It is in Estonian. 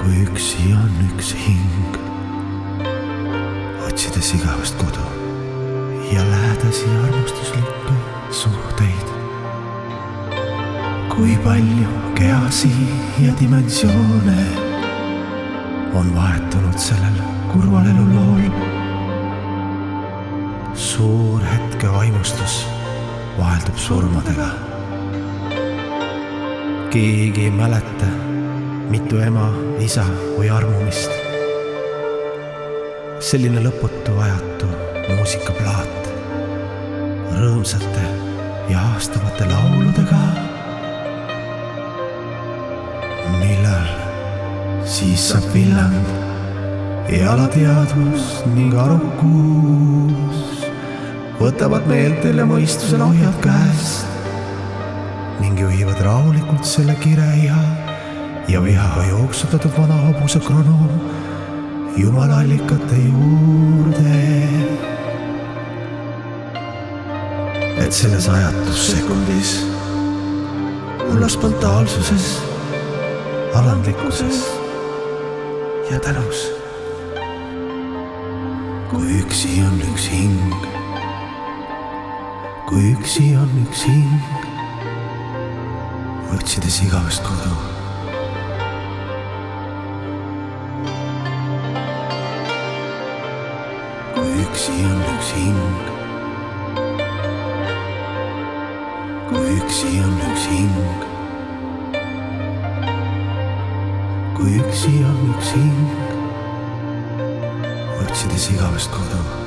kui üksi on üks hing, otsides igavest kodu ja lähedasi armustuslikke suhteid. Kui palju kehasi ja dimensioone on vahetunud sellel kurval elulool. Suur hetke vaimustus vaheldub surmadega. Keegi ei mäleta mitu ema, isa või armumist. Selline lõputu ajatu muusikaplaat rõõmsate ja haastavate lauludega. Millal siis saab villand ja alateadvus ning arukus võtavad meeltel ja mõistusel ohjad käest ning juhivad rahulikult selle kireja ja vihaga jooksutatud vana hobuse kronu jumalallikate juurde. Et selles ajatus sekundis, mulla spontaalsuses, alandlikkuses ja tänus. Kui üksi on üks hing, kui üksi on üks hing, otsides igavest kodu. Kui üksi on üks hing, kui üksi on üks hing, kui üksi on üks hing, otsides igavest kodu.